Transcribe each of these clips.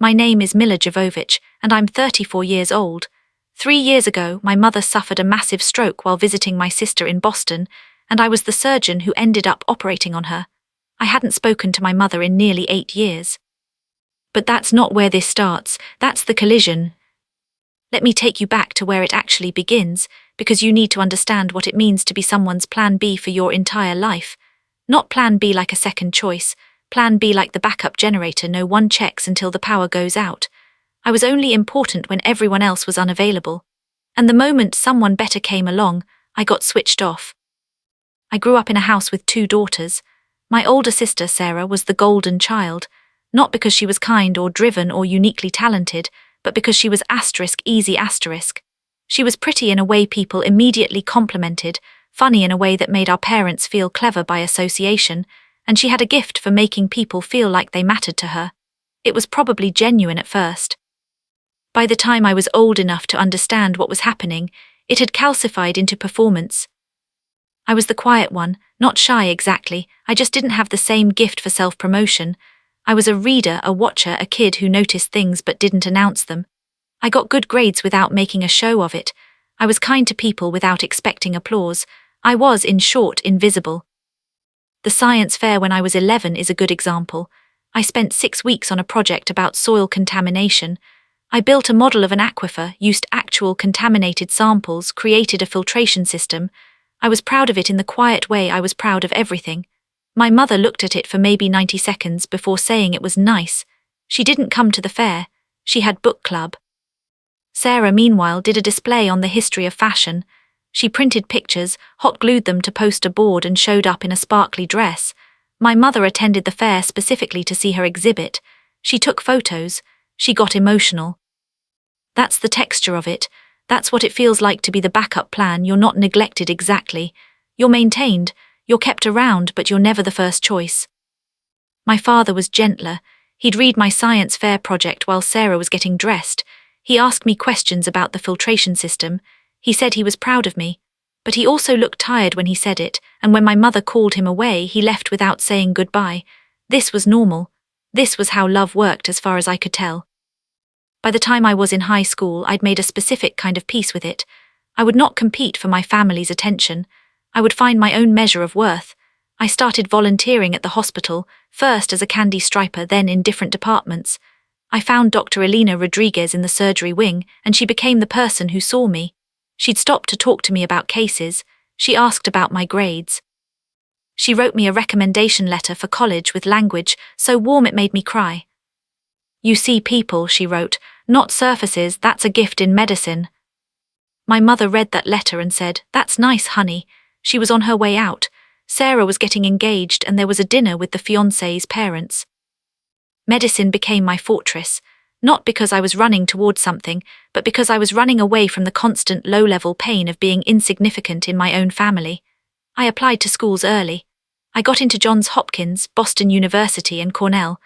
My name is Mila Jovovich, and I'm 34 years old. 3 years ago, my mother suffered a massive stroke while visiting my sister in Boston, and I was the surgeon who ended up operating on her. I hadn't spoken to my mother in nearly 8 years. But that's not where this starts, that's the collision. Let me take you back to where it actually begins, because you need to understand what it means to be someone's plan B for your entire life. Not plan B like a second choice, plan B like the backup generator no one checks until the power goes out. I was only important when everyone else was unavailable. And the moment someone better came along, I got switched off. I grew up in a house with 2 daughters. My older sister, Sarah, was the golden child, not because she was kind or driven or uniquely talented, but because she was easy. She was pretty in a way people immediately complimented, funny in a way that made our parents feel clever by association, and she had a gift for making people feel like they mattered to her. It was probably genuine at first. By the time I was old enough to understand what was happening, it had calcified into performance. I was the quiet one, not shy exactly, I just didn't have the same gift for self-promotion. I was a reader, a watcher, a kid who noticed things but didn't announce them. I got good grades without making a show of it. I was kind to people without expecting applause. I was, in short, invisible. The science fair when I was 11 is a good example. I spent 6 weeks on a project about soil contamination. I built a model of an aquifer, used actual contaminated samples, created a filtration system. I was proud of it in the quiet way I was proud of everything. My mother looked at it for maybe 90 seconds before saying it was nice. She didn't come to the fair. She had book club. Sarah, meanwhile, did a display on the history of fashion. She printed pictures, hot-glued them to poster board and showed up in a sparkly dress. My mother attended the fair specifically to see her exhibit. She took photos. She got emotional. That's the texture of it. That's what it feels like to be the backup plan. You're not neglected exactly. You're maintained. You're kept around, but you're never the first choice. My father was gentler. He'd read my science fair project while Sarah was getting dressed. He asked me questions about the filtration system. He said he was proud of me. But he also looked tired when he said it, and when my mother called him away, he left without saying goodbye. This was normal. This was how love worked as far as I could tell. By the time I was in high school, I'd made a specific kind of peace with it. I would not compete for my family's attention. I would find my own measure of worth. I started volunteering at the hospital, first as a candy striper, then in different departments. I found Dr. Elena Rodriguez in the surgery wing, and she became the person who saw me. She'd stopped to talk to me about cases. She asked about my grades. She wrote me a recommendation letter for college with language so warm it made me cry. "You see people," she wrote, "not surfaces, that's a gift in medicine." My mother read that letter and said, "That's nice, honey." She was on her way out. Sarah was getting engaged and there was a dinner with the fiancé's parents. Medicine became my fortress, not because I was running towards something, but because I was running away from the constant low-level pain of being insignificant in my own family. I applied to schools early. I got into Johns Hopkins, Boston University, and Cornell.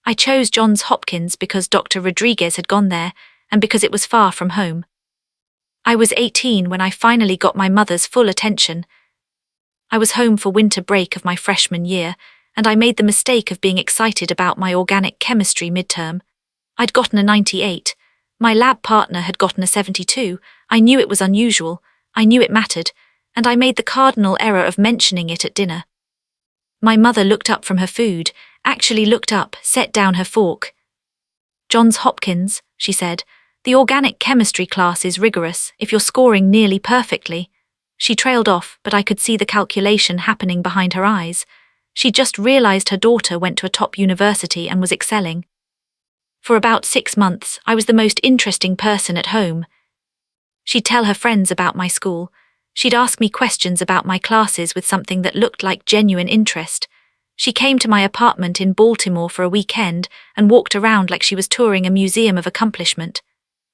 I chose Johns Hopkins because Dr. Rodriguez had gone there, and because it was far from home. I was 18 when I finally got my mother's full attention. I was home for winter break of my freshman year, and I made the mistake of being excited about my organic chemistry midterm. I'd gotten a 98. My lab partner had gotten a 72. I knew it was unusual. I knew it mattered, and I made the cardinal error of mentioning it at dinner. My mother looked up from her food, actually looked up, set down her fork. "Johns Hopkins," she said, "the organic chemistry class is rigorous if you're scoring nearly perfectly." She trailed off, but I could see the calculation happening behind her eyes. She just realized her daughter went to a top university and was excelling. For about 6 months, I was the most interesting person at home. She'd tell her friends about my school. She'd ask me questions about my classes with something that looked like genuine interest. She came to my apartment in Baltimore for a weekend and walked around like she was touring a museum of accomplishment.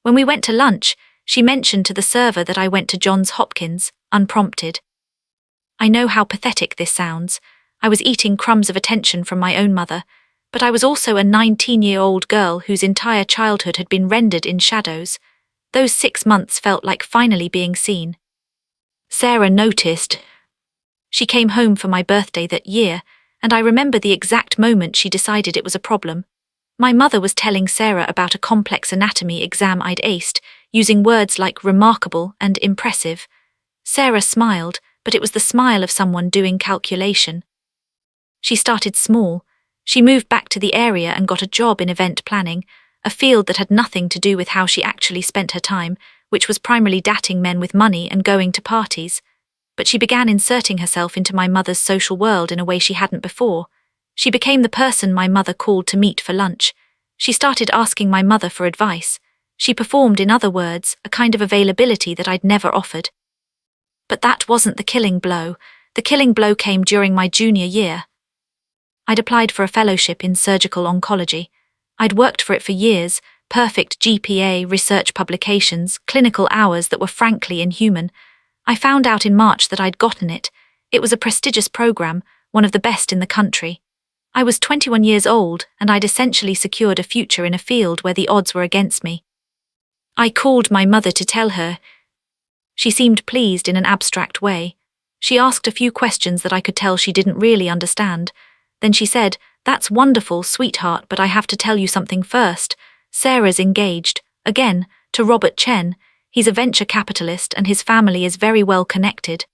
When we went to lunch, she mentioned to the server that I went to Johns Hopkins, unprompted. I know how pathetic this sounds. I was eating crumbs of attention from my own mother, but I was also a 19-year-old girl whose entire childhood had been rendered in shadows. Those 6 months felt like finally being seen. Sarah noticed. She came home for my birthday that year, and I remember the exact moment she decided it was a problem. My mother was telling Sarah about a complex anatomy exam I'd aced, using words like remarkable and impressive. Sarah smiled, but it was the smile of someone doing calculation. She started small. She moved back to the area and got a job in event planning, a field that had nothing to do with how she actually spent her time, which was primarily dating men with money and going to parties. But she began inserting herself into my mother's social world in a way she hadn't before. She became the person my mother called to meet for lunch. She started asking my mother for advice. She performed, in other words, a kind of availability that I'd never offered. But that wasn't the killing blow. The killing blow came during my junior year. I'd applied for a fellowship in surgical oncology. I'd worked for it for years, perfect GPA, research publications, clinical hours that were frankly inhuman. I found out in March that I'd gotten it. It was a prestigious program, one of the best in the country. I was 21 years old, and I'd essentially secured a future in a field where the odds were against me. I called my mother to tell her. She seemed pleased in an abstract way. She asked a few questions that I could tell she didn't really understand. Then she said, "That's wonderful, sweetheart, but I have to tell you something first. Sarah's engaged, again, to Robert Chen. He's a venture capitalist and his family is very well connected."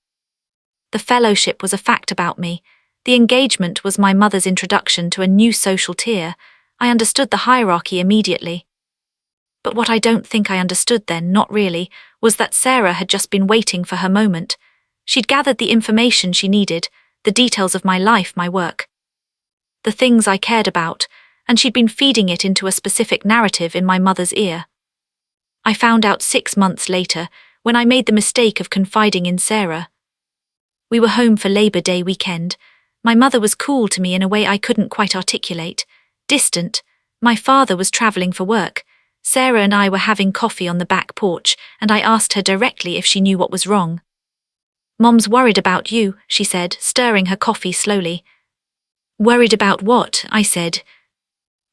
The fellowship was a fact about me. The engagement was my mother's introduction to a new social tier. I understood the hierarchy immediately. But what I don't think I understood then, not really, was that Sarah had just been waiting for her moment. She'd gathered the information she needed, the details of my life, my work, the things I cared about, and she'd been feeding it into a specific narrative in my mother's ear. I found out 6 months later, when I made the mistake of confiding in Sarah. We were home for Labor Day weekend. My mother was cool to me in a way I couldn't quite articulate. Distant. My father was traveling for work. Sarah and I were having coffee on the back porch, and I asked her directly if she knew what was wrong. "Mom's worried about you," she said, stirring her coffee slowly. "Worried about what?" I said.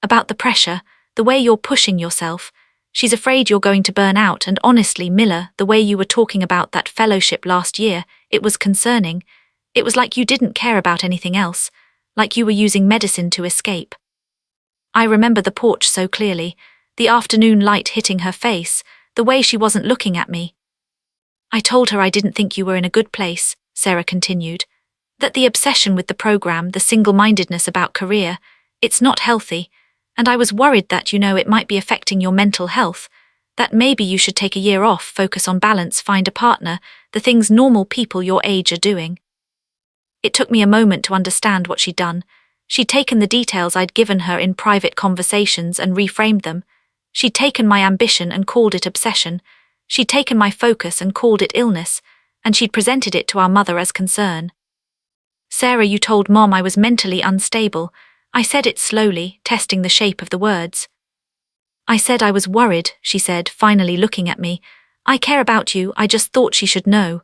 "About the pressure, the way you're pushing yourself. She's afraid you're going to burn out, and honestly, Miller, the way you were talking about that fellowship last year, it was concerning. It was like you didn't care about anything else, like you were using medicine to escape." I remember the porch so clearly, the afternoon light hitting her face, the way she wasn't looking at me. "I told her I didn't think you were in a good place," Sarah continued. "That the obsession with the program, the single-mindedness about career, it's not healthy. And I was worried that, it might be affecting your mental health, that maybe you should take a year off, focus on balance, find a partner, the things normal people your age are doing." It took me a moment to understand what she'd done. She'd taken the details I'd given her in private conversations and reframed them. She'd taken my ambition and called it obsession. She'd taken my focus and called it illness, and she'd presented it to our mother as concern. "Sarah, you told Mom I was mentally unstable." I said it slowly, testing the shape of the words. "I said I was worried," she said, finally looking at me. "I care about you, I just thought she should know."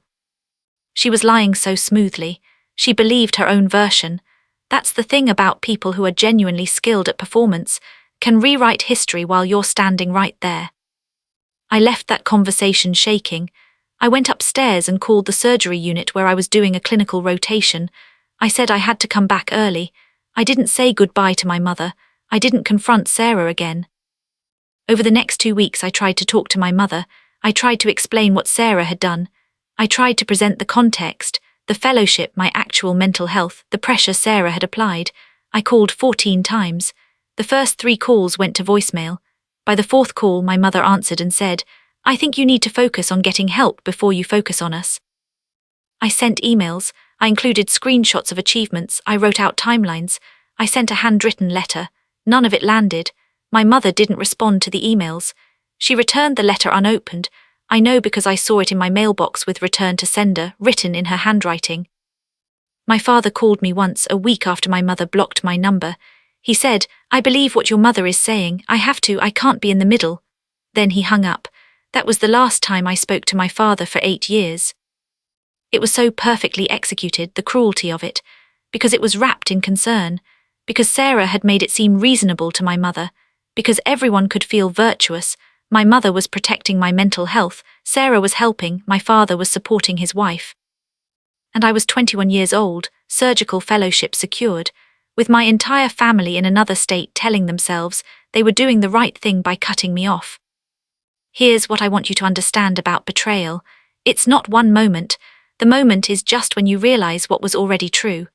She was lying so smoothly. She believed her own version. That's the thing about people who are genuinely skilled at performance, can rewrite history while you're standing right there. I left that conversation shaking. I went upstairs and called the surgery unit where I was doing a clinical rotation. I said I had to come back early. I didn't say goodbye to my mother. I didn't confront Sarah again. Over the next 2 weeks I tried to talk to my mother. I tried to explain what Sarah had done. I tried to present the context, the fellowship, my actual mental health, the pressure Sarah had applied. I called 14 times. The first 3 calls went to voicemail. By the 4th call, my mother answered and said, "I think you need to focus on getting help before you focus on us." I sent emails. I included screenshots of achievements. I wrote out timelines. I sent a handwritten letter. None of it landed. My mother didn't respond to the emails. She returned the letter unopened. I know because I saw it in my mailbox with "return to sender" written in her handwriting. My father called me once, a week after my mother blocked my number. He said, "I believe what your mother is saying. I can't be in the middle." Then he hung up. That was the last time I spoke to my father for 8 years. It was so perfectly executed, the cruelty of it, because it was wrapped in concern, because Sarah had made it seem reasonable to my mother, because everyone could feel virtuous. My mother was protecting my mental health, Sarah was helping, my father was supporting his wife. And I was 21 years old, surgical fellowship secured. with my entire family in another state telling themselves they were doing the right thing by cutting me off. Here's what I want you to understand about betrayal. It's not one moment. The moment is just when you realize what was already true.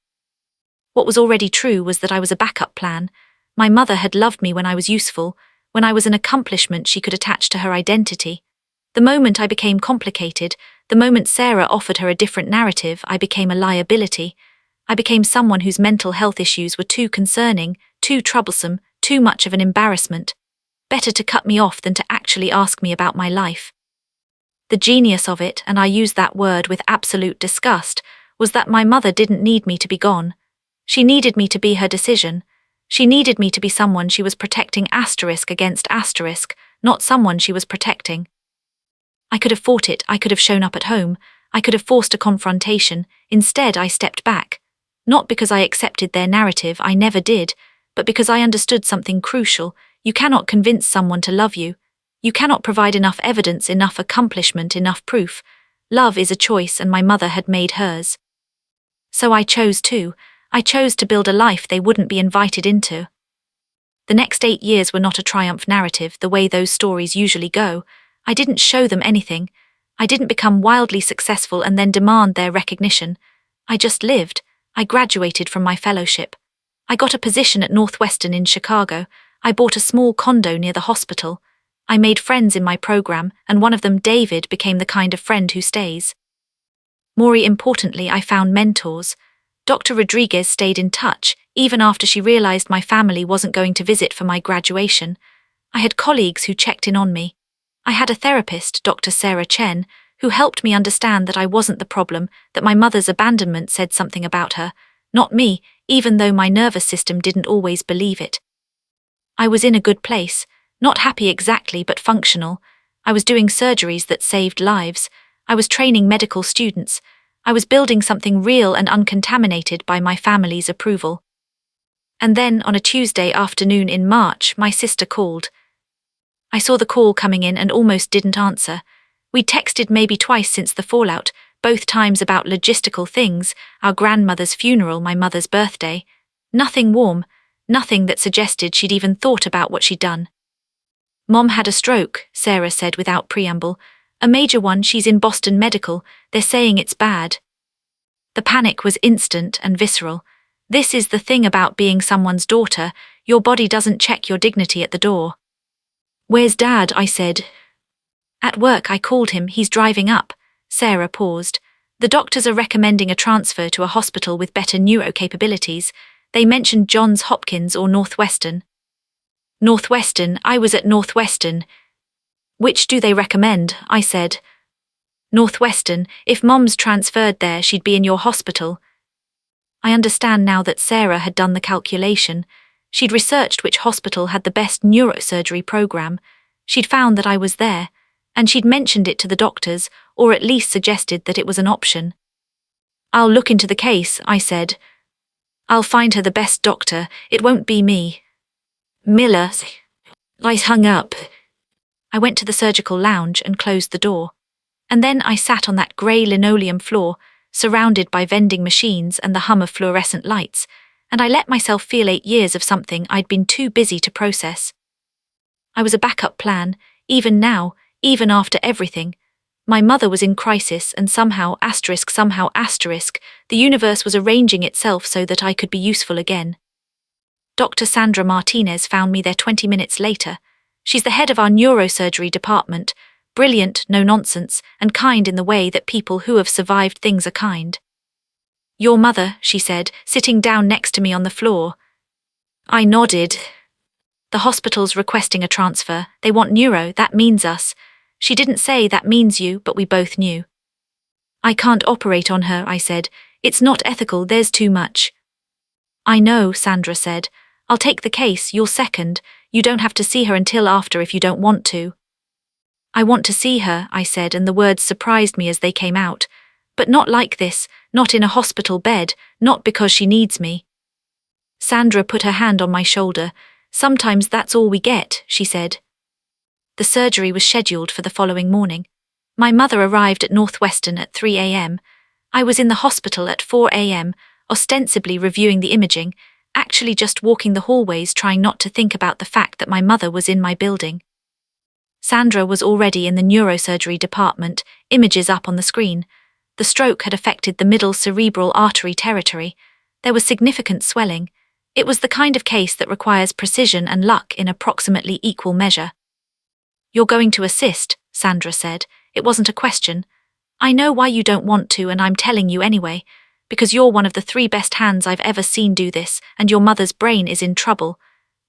What was already true was that I was a backup plan. My mother had loved me when I was useful, when I was an accomplishment she could attach to her identity. The moment I became complicated, the moment Sarah offered her a different narrative, I became a liability. I became someone whose mental health issues were too concerning, too troublesome, too much of an embarrassment. Better to cut me off than to actually ask me about my life. The genius of it, and I use that word with absolute disgust, was that my mother didn't need me to be gone. She needed me to be her decision. She needed me to be someone she was protecting against asterisk, not someone she was protecting. I could have fought it, I could have shown up at home, I could have forced a confrontation. Instead, I stepped back. Not because I accepted their narrative, I never did, but because I understood something crucial. You cannot convince someone to love you. You cannot provide enough evidence, enough accomplishment, enough proof. Love is a choice, and my mother had made hers. So I chose to build a life they wouldn't be invited into. The next 8 years were not a triumph narrative, the way those stories usually go. I didn't show them anything. I didn't become wildly successful and then demand their recognition. I just lived. I graduated from my fellowship. I got a position at Northwestern in Chicago. I bought a small condo near the hospital. I made friends in my program, and one of them, David, became the kind of friend who stays. More importantly, I found mentors. Dr. Rodriguez stayed in touch, even after she realized my family wasn't going to visit for my graduation. I had colleagues who checked in on me. I had a therapist, Dr. Sarah Chen, who helped me understand that I wasn't the problem, that my mother's abandonment said something about her, not me, even though my nervous system didn't always believe it. I was in a good place, not happy exactly but functional. I was doing surgeries that saved lives. I was training medical students. I was building something real and uncontaminated by my family's approval. And then, on a Tuesday afternoon in March, my sister called. I saw the call coming in and almost didn't answer. We'd texted maybe twice since the fallout, both times about logistical things, our grandmother's funeral, my mother's birthday. Nothing warm, nothing that suggested she'd even thought about what she'd done. Mom had a stroke, Sarah said without preamble. A major one, she's in Boston Medical, they're saying it's bad. The panic was instant and visceral. This is the thing about being someone's daughter, your body doesn't check your dignity at the door. Where's Dad? I said. At work, I called him, he's driving up. Sarah paused. The doctors are recommending a transfer to a hospital with better neuro capabilities. They mentioned Johns Hopkins or Northwestern. Northwestern, I was at Northwestern. Which do they recommend? I said. Northwestern, if Mom's transferred there, she'd be in your hospital. I understand now that Sarah had done the calculation. She'd researched which hospital had the best neurosurgery program. She'd found that I was there, and she'd mentioned it to the doctors, or at least suggested that it was an option. I'll look into the case, I said. I'll find her the best doctor, it won't be me. Miller. I hung up. I went to the surgical lounge and closed the door. And then I sat on that grey linoleum floor, surrounded by vending machines and the hum of fluorescent lights, and I let myself feel 8 years of something I'd been too busy to process. I was a backup plan, even now, even after everything. My mother was in crisis, and somehow, the universe was arranging itself so that I could be useful again. Dr. Sandra Martinez found me there 20 minutes later. She's the head of our neurosurgery department, brilliant, no nonsense, and kind in the way that people who have survived things are kind. Your mother, she said, sitting down next to me on the floor. I nodded. The hospital's requesting a transfer. They want neuro, that means us. She didn't say that means you, but we both knew. I can't operate on her, I said. It's not ethical, there's too much. I know, Sandra said. I'll take the case, you're second. You don't have to see her until after if you don't want to. I want to see her, I said, and the words surprised me as they came out. But not like this, not in a hospital bed, not because she needs me. Sandra put her hand on my shoulder. Sometimes that's all we get, she said. The surgery was scheduled for the following morning. My mother arrived at Northwestern at 3 a.m. I was in the hospital at 4 a.m., ostensibly reviewing the imaging, actually just walking the hallways trying not to think about the fact that my mother was in my building. Sandra was already in the neurosurgery department, images up on the screen. The stroke had affected the middle cerebral artery territory. There was significant swelling. It was the kind of case that requires precision and luck in approximately equal measure. "You're going to assist," Sandra said. It wasn't a question. "I know why you don't want to, and I'm telling you anyway. Because you're one of the 3 best hands I've ever seen do this, and your mother's brain is in trouble.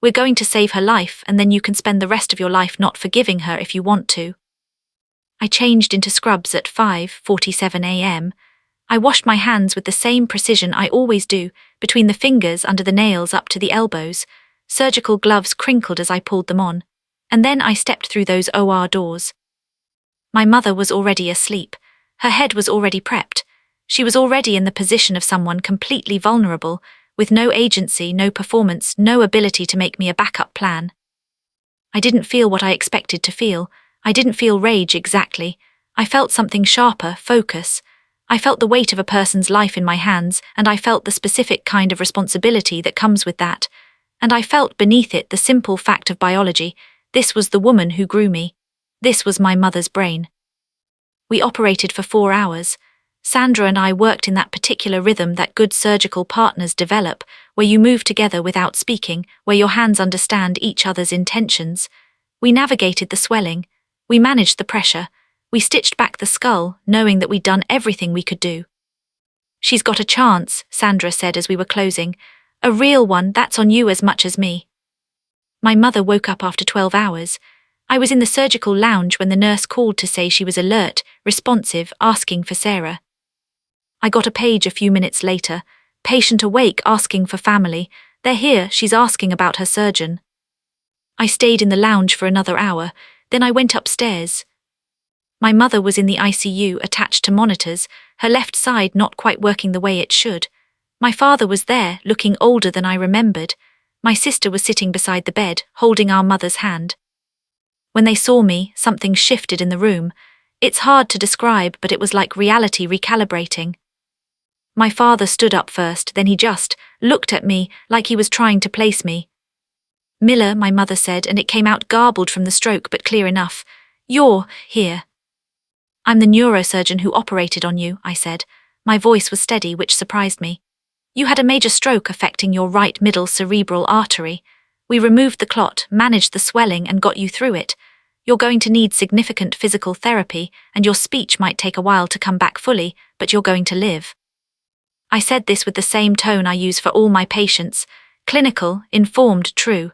We're going to save her life, and then you can spend the rest of your life not forgiving her if you want to." I changed into scrubs at 5:47 a.m. I washed my hands with the same precision I always do, between the fingers under the nails up to the elbows. Surgical gloves crinkled as I pulled them on. And then I stepped through those OR doors. My mother was already asleep. Her head was already prepped. She was already in the position of someone completely vulnerable, with no agency, no performance, no ability to make me a backup plan. I didn't feel what I expected to feel. I didn't feel rage exactly. I felt something sharper, focus. I felt the weight of a person's life in my hands, and I felt the specific kind of responsibility that comes with that. And I felt beneath it the simple fact of biology. This was the woman who grew me. This was my mother's brain. We operated for 4 hours. Sandra and I worked in that particular rhythm that good surgical partners develop, where you move together without speaking, where your hands understand each other's intentions. We navigated the swelling. We managed the pressure. We stitched back the skull, knowing that we'd done everything we could do. "She's got a chance," Sandra said as we were closing. "A real one, that's on you as much as me." My mother woke up after 12 hours. I was in the surgical lounge when the nurse called to say she was alert, responsive, asking for Sarah. I got a page a few minutes later. "Patient awake, asking for family. They're here, she's asking about her surgeon." I stayed in the lounge for another hour, then I went upstairs. My mother was in the ICU, attached to monitors, her left side not quite working the way it should. My father was there, looking older than I remembered. My sister was sitting beside the bed, holding our mother's hand. When they saw me, something shifted in the room. It's hard to describe, but it was like reality recalibrating. My father stood up first, then he just looked at me like he was trying to place me. "Miller," my mother said, and it came out garbled from the stroke but clear enough. "You're here." "I'm the neurosurgeon who operated on you," I said. My voice was steady, which surprised me. "You had a major stroke affecting your right middle cerebral artery. We removed the clot, managed the swelling, and got you through it. You're going to need significant physical therapy, and your speech might take a while to come back fully, but you're going to live." I said this with the same tone I use for all my patients: clinical, informed, true.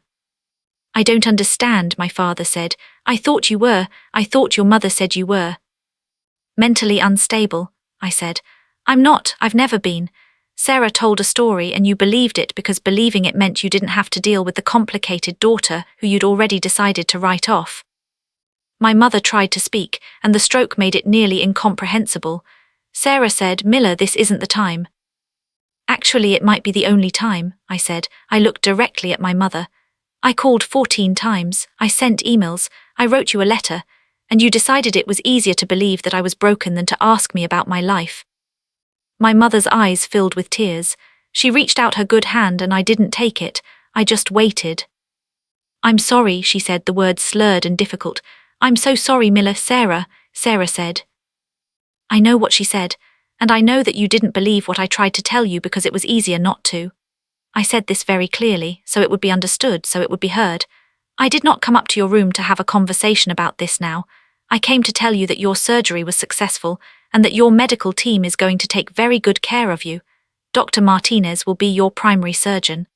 "I don't understand," my father said. I thought you were. I thought your mother said you were." "Mentally unstable," I said. "I'm not, I've never been. Sarah told a story and you believed it because believing it meant you didn't have to deal with the complicated daughter who you'd already decided to write off." My mother tried to speak, and the stroke made it nearly incomprehensible. Sarah said, "Miller, this isn't the time." "Actually, it might be the only time," I said. I looked directly at my mother. "I called 14 times, I sent emails, I wrote you a letter, and you decided it was easier to believe that I was broken than to ask me about my life." My mother's eyes filled with tears. She reached out her good hand and I didn't take it. I just waited. "I'm sorry," she said, the words slurred and difficult. "I'm so sorry, Miller." Sarah said. I know what she said, and I know that you didn't believe what I tried to tell you because it was easier not to. I said this very clearly, so it would be understood, so it would be heard. I did not come up to your room to have a conversation about this now. I came to tell you that your surgery was successful and that your medical team is going to take very good care of you. Dr. Martinez will be your primary surgeon.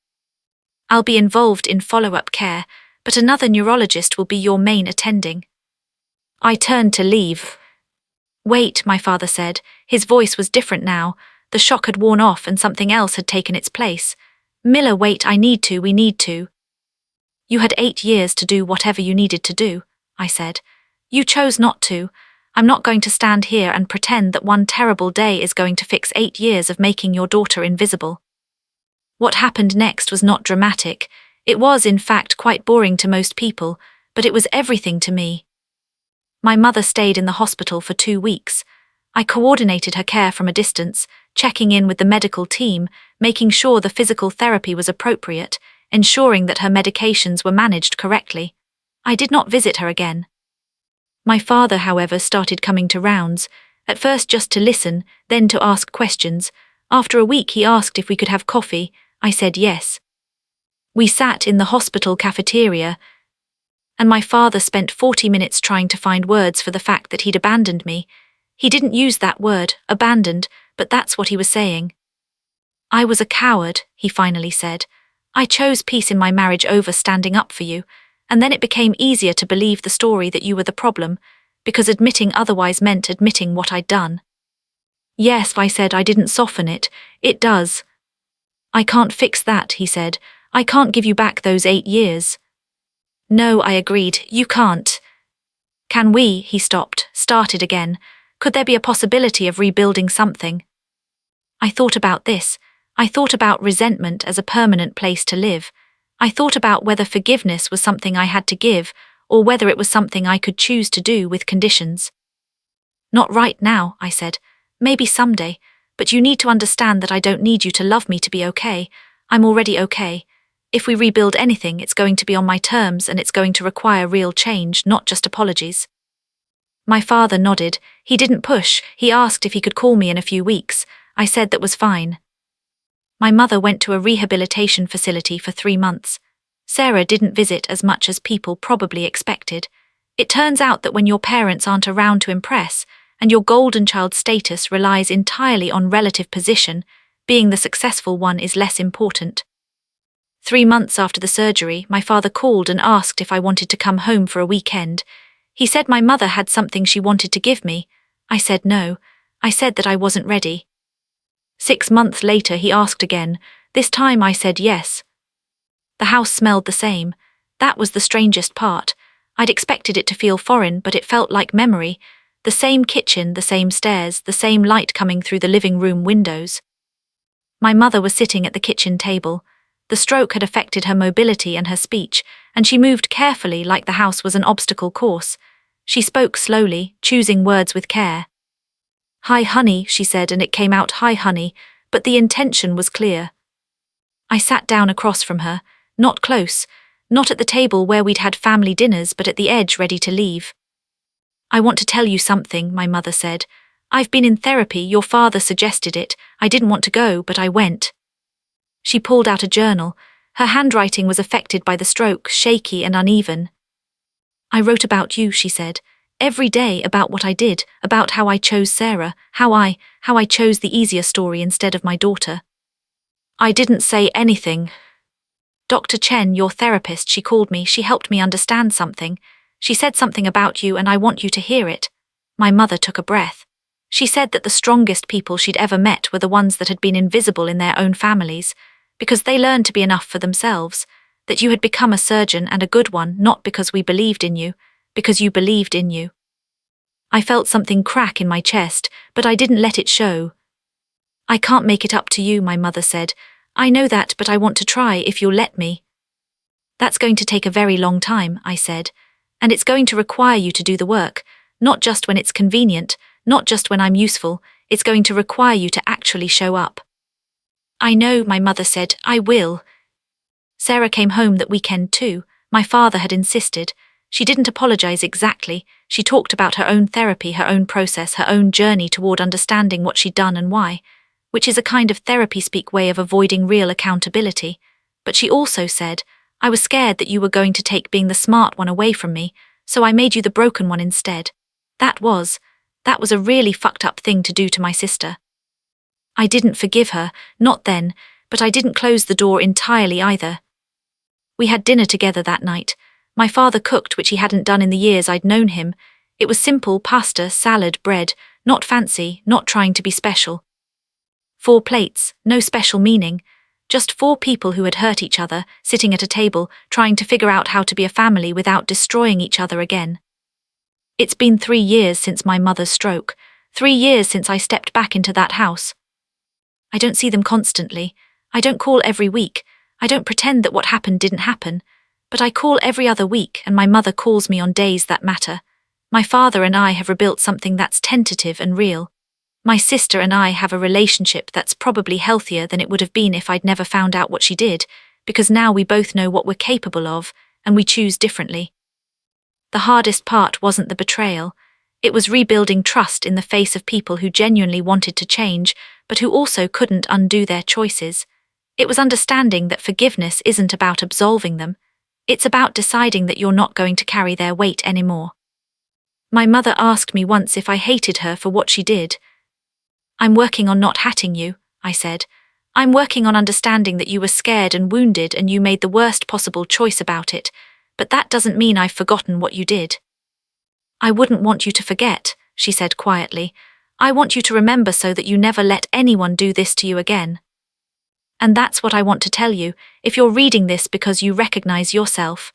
I'll be involved in follow-up care, but another neurologist will be your main attending. I turned to leave. "Wait," my father said. His voice was different now. The shock had worn off and something else had taken its place. "Miller, wait, we need to." "You had 8 years to do whatever you needed to do," I said. "You chose not to. I'm not going to stand here and pretend that one terrible day is going to fix 8 years of making your daughter invisible." What happened next was not dramatic. It was, in fact, quite boring to most people, but it was everything to me. My mother stayed in the hospital for 2 weeks. I coordinated her care from a distance, checking in with the medical team, making sure the physical therapy was appropriate, ensuring that her medications were managed correctly. I did not visit her again. My father, however, started coming to rounds, at first just to listen, then to ask questions. After a week he asked if we could have coffee. I said yes. We sat in the hospital cafeteria, and my father spent 40 minutes trying to find words for the fact that he'd abandoned me. He didn't use that word, abandoned, but that's what he was saying. I was a coward, he finally said. I chose peace in my marriage over standing up for you, and then it became easier to believe the story that you were the problem, because admitting otherwise meant admitting what I'd done. Yes, I said, I didn't soften it. It does. I can't fix that, he said. I can't give you back those 8 years. No, I agreed, you can't. Can we? He stopped, started again. Could there be a possibility of rebuilding something? I thought about this. I thought about resentment as a permanent place to live. I thought about whether forgiveness was something I had to give, or whether it was something I could choose to do with conditions. Not right now, I said. Maybe someday, but you need to understand that I don't need you to love me to be okay. I'm already okay. If we rebuild anything, it's going to be on my terms and it's going to require real change, not just apologies. My father nodded. He didn't push. He asked if he could call me in a few weeks. I said that was fine. My mother went to a rehabilitation facility for 3 months. Sarah didn't visit as much as people probably expected. It turns out that when your parents aren't around to impress, and your golden child status relies entirely on relative position, being the successful one is less important. 3 months after the surgery, my father called and asked if I wanted to come home for a weekend. He said my mother had something she wanted to give me. I said no. I said that I wasn't ready. 6 months later he asked again. This time I said yes. The house smelled the same. That was the strangest part. I'd expected it to feel foreign, but it felt like memory. The same kitchen, the same stairs, the same light coming through the living room windows. My mother was sitting at the kitchen table. The stroke had affected her mobility and her speech, and she moved carefully like the house was an obstacle course. She spoke slowly, choosing words with care. "Hi, honey," she said, and it came out "Hi, honey," but the intention was clear. I sat down across from her, not close, not at the table where we'd had family dinners, but at the edge ready to leave. "I want to tell you something," my mother said. "I've been in therapy, your father suggested it. I didn't want to go, but I went." She pulled out a journal. Her handwriting was affected by the stroke, shaky and uneven. "I wrote about you," she said. "Every day about what I did, about how I chose Sarah, how I chose the easier story instead of my daughter." I didn't say anything. "Dr. Chen, your therapist," she called me. "She helped me understand something. She said something about you and I want you to hear it." My mother took a breath. She said that the strongest people she'd ever met were the ones that had been invisible in their own families, because they learned to be enough for themselves, that you had become a surgeon and a good one, not because we believed in you, because you believed in you. I felt something crack in my chest, but I didn't let it show. "I can't make it up to you," my mother said. "I know that, but I want to try if you'll let me." "That's going to take a very long time," I said, "and it's going to require you to do the work, not just when it's convenient, not just when I'm useful, it's going to require you to actually show up." "I know," my mother said, "I will." Sarah came home that weekend too. My father had insisted. She didn't apologize exactly. She talked about her own therapy, her own process, her own journey toward understanding what she'd done and why, which is a kind of therapy-speak way of avoiding real accountability. But she also said, "I was scared that you were going to take being the smart one away from me, so I made you the broken one instead." That was a really fucked up thing to do to my sister. I didn't forgive her, not then, but I didn't close the door entirely either. We had dinner together that night. My father cooked, which he hadn't done in the years I'd known him. It was simple: pasta, salad, bread, not fancy, not trying to be special. 4 plates, no special meaning. Just 4 people who had hurt each other, sitting at a table, trying to figure out how to be a family without destroying each other again. It's been 3 years since my mother's stroke, 3 years since I stepped back into that house. I don't see them constantly. I don't call every week. I don't pretend that what happened didn't happen. But I call every other week, and my mother calls me on days that matter. My father and I have rebuilt something that's tentative and real. My sister and I have a relationship that's probably healthier than it would have been if I'd never found out what she did, because now we both know what we're capable of, and we choose differently. The hardest part wasn't the betrayal. It was rebuilding trust in the face of people who genuinely wanted to change, but who also couldn't undo their choices. It was understanding that forgiveness isn't about absolving them. It's about deciding that you're not going to carry their weight anymore. My mother asked me once if I hated her for what she did. "I'm working on not hating you," I said. "I'm working on understanding that you were scared and wounded and you made the worst possible choice about it, but that doesn't mean I've forgotten what you did." "I wouldn't want you to forget," she said quietly. "I want you to remember so that you never let anyone do this to you again." And that's what I want to tell you, if you're reading this because you recognize yourself.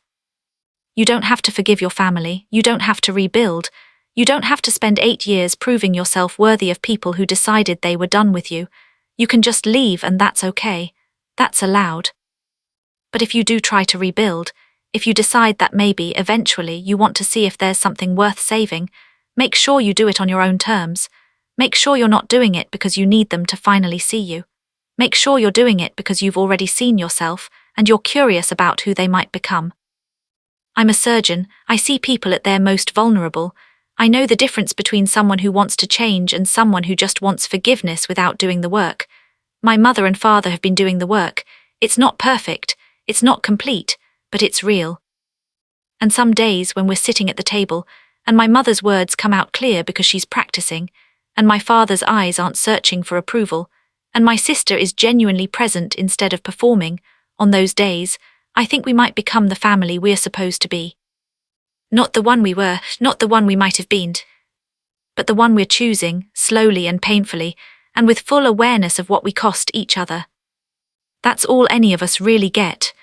You don't have to forgive your family, you don't have to rebuild, you don't have to spend 8 years proving yourself worthy of people who decided they were done with you. You can just leave and that's okay. That's allowed. But if you do try to rebuild, if you decide that maybe, eventually, you want to see if there's something worth saving, make sure you do it on your own terms. Make sure you're not doing it because you need them to finally see you. Make sure you're doing it because you've already seen yourself and you're curious about who they might become. I'm a surgeon, I see people at their most vulnerable. I know the difference between someone who wants to change and someone who just wants forgiveness without doing the work. My mother and father have been doing the work. It's not perfect, it's not complete, but it's real. And some days when we're sitting at the table, and my mother's words come out clear because she's practicing, and my father's eyes aren't searching for approval, and my sister is genuinely present instead of performing, on those days, I think we might become the family we're supposed to be. Not the one we were, not the one we might have been, but the one we're choosing, slowly and painfully, and with full awareness of what we cost each other. That's all any of us really get.